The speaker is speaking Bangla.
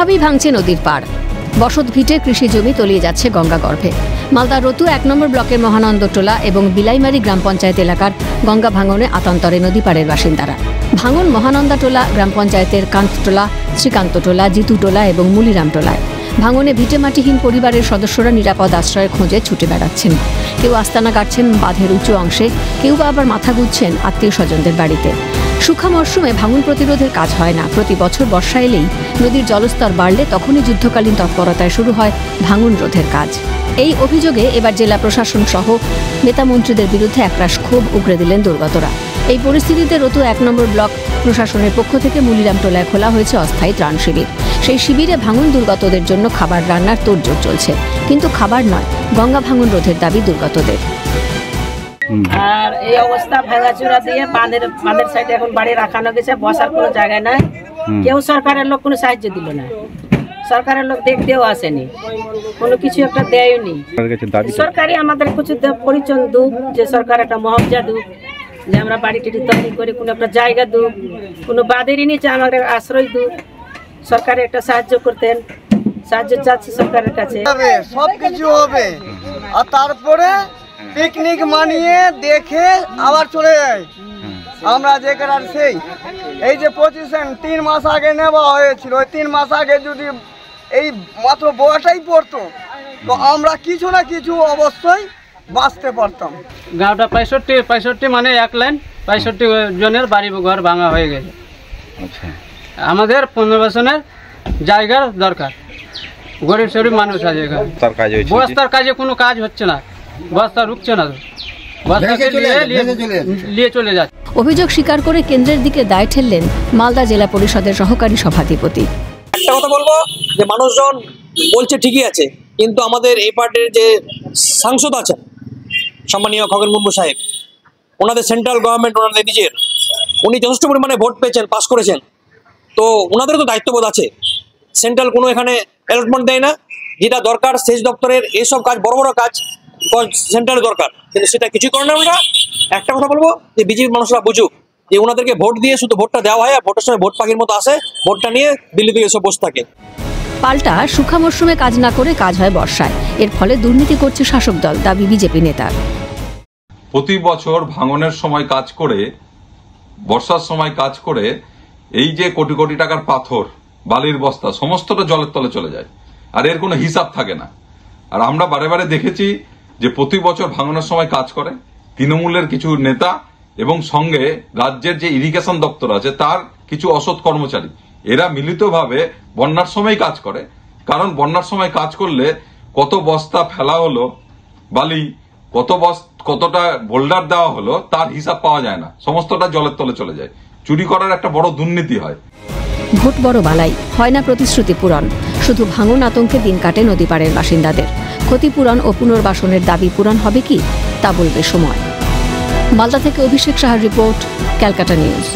এভাবেই ভাঙছে নদীর পাড়। বসত ভিটে কৃষি জমি তলিয়ে যাচ্ছে গঙ্গা গর্ভে। মালদার রতু 1 নম্বর ব্লকের মহানন্দটোলা এবং বিলাইমারি গ্রাম পঞ্চায়েত এলাকার গঙ্গা ভাঙনে আতান্তরে নদী পাড়ের বাসিন্দারা। ভাঙন মহানন্দাটোলা গ্রাম পঞ্চায়েতের কান্তটোলা, শ্রীকান্তটোলা, জিতুটোলা এবং মুলিরামটোলায়। ভাঙনে ভিটেমাটিহীন পরিবারের সদস্যরা নিরাপদ আশ্রয়ের খোঁজে ছুটে বেড়াচ্ছেন। কেউ আস্তানা কাটছেন বাঁধের উঁচু অংশে, কেউ বা আবার মাথা গুঁজছেন আত্মীয় স্বজনদের বাড়িতে। শুখা মরশুমে ভাঙন প্রতিরোধের কাজ হয় না। প্রতি বছর বর্ষা এলেই নদীর জলস্তর বাড়লে তখনই যুদ্ধকালীন তৎপরতায় শুরু হয় ভাঙন রোধের কাজ। এই অভিযোগে এবার জেলা প্রশাসন সহ নেতা মন্ত্রীদের বিরুদ্ধে একরাশ ক্ষোভ উগরে দিলেন দুর্গতরা। এই পরিস্থিতিতে রতু 1 নম্বর ব্লক প্রশাসনের পক্ষ থেকে মুলিরামটোলায় খোলা হয়েছে অস্থায়ী ত্রাণ শিবির। সেই শিবিরে ভাঙন দুর্গতদের জন্য খাবার রান্নার তোড়জোড় চলছে। কিন্তু খাবার নয়, গঙ্গা ভাঙন রোধের দাবি দুর্গতদের। আর এই অবস্থা ভাঙাচুরা দিয়ে বাঁধের সাইডে এখন বাড়ি রাখানো গেছে, বসার কোনো জায়গা নাই। কেউ সরকারের লোক কোনো সাহায্য দিল না, সরকারের লোক দেখতেও আসেনি, কোনো কিছু একটা দেয়নি। সরকারি আমাদের কিছু পরিচন দুক, যে সরকার একটা মুআবজা দুক, যে আমরা বাড়ি টিড়ি তৈরি করে কোনো একটা জায়গা দুক, কোনো বাঁধেরই নিচে আমাদের আশ্রয় দুক। সরকারের একটা সাহায্য করতেন, সাহায্য চাচ্ছি সরকারের কাছে। সব কিছু হবে, আর তারপরে পিকনিক মানিয়ে দেখে আবার চলে যায়। আমরা যে করার সেই এই যে পজিশন 3 মাস আগে নেওয়া হয়েছিল, ওই 3 মাস আগে যদি এই মাত্র বয়াটাই পড়তো তো আমরা কিছু না কিছু অবশ্যই বাঁচতে পারতাম। গাঁওটা 65 মানে 1 লাইন 65 জনের বাড়ি ঘর ভাঙা হয়ে গেছে। আমাদের পুনর্বাসনের জায়গার দরকার। গরিব শরীফ মানুষ আছে, বস্তার কাজে কোনো কাজ হচ্ছে না, বস্তা রুকছে না, নিয়ে চলে যাচ্ছে। অভিযোগ স্বীকার করে কেন্দ্রের দিকে দায় ঠেললেন মালদা জেলা পরিষদের সহকারী সভাধিপতি। একটা কথা বলবো যে মানুষজন বলছে ঠিকই আছে, কিন্তু আমাদের এই পার্টির যে সাংসদ আছেন সম্মানীয় খগেন মুর্মু সাহেব, ওনাদের সেন্ট্রাল গভর্নমেন্ট ওনাদের নিজের, উনি যথেষ্ট পরিমাণে ভোট পেয়েছেন, পাস করেছেন, তো ওনাদেরও তো দায়িত্ববোধ আছে। সেন্ট্রাল কোনো এখানে অ্যালটমেন্ট দেয় না, যেটা দরকার সেচ দপ্তরের এইসব কাজ, বড় বড় কাজ সেন্ট্রালের দরকার, কিন্তু সেটা কিছুই করে না। আমরা একটা কথা বলবো যে বিজেপির মানুষরা বুঝুক যে ওনাদেরকে ভোট দিয়ে শুধু ভোটটা দেওয়া হয়, আর ভোটের সময় ভোট পাখির মতো আসে, ভোটটা নিয়ে দিল্লি থেকে এসব বসে থাকে। পাল্টা শুখা মরশুমে কাজ না করে কাজ হয় বর্ষায়, এর ফলে দুর্নীতি করছে শাসক দল, দাবি বিজেপি নেতার। প্রতি বছর ভাঙনের সময় কাজ করে, বর্ষার সময় কাজ করে, এই যে কোটি কোটি টাকার পাথর, বালির বস্তা সমস্তটা জলের তলে চলে যায়, আর এর কোনো হিসাব থাকে না। আর আমরা বারে বারে দেখেছি যে প্রতি বছর ভাঙনের সময় কাজ করে তৃণমূলের কিছু নেতা এবং সঙ্গে রাজ্যের যে ইরিগেশন দপ্তর আছে তার কিছু অসৎ কর্মচারী, এরা মিলিতভাবে বন্যার সময় কাজ করে। কারণ বন্যার সময় কাজ করলে কত বস্তা ফেলা হলো বালি, কতটা বোল্ডার দেওয়া হলো তার হিসাব পাওয়া যায় না, সমস্তটা জলের তলে চলে যায়। চুরি করার একটা বড় দুর্নীতি হয়। ভোট বড় বালাই, হয় না প্রতিশ্রুতি পূরণ, শুধু ভাঙন আতঙ্কে দিন কাটে নদী পাড়ের বাসিন্দাদের। ক্ষতিপূরণ ও পুনর্বাসনের দাবি পূরণ হবে কি তা বলবে সময়। মালদা থেকে অভিষেক সাহার রিপোর্ট, ক্যালকাটা নিউজ।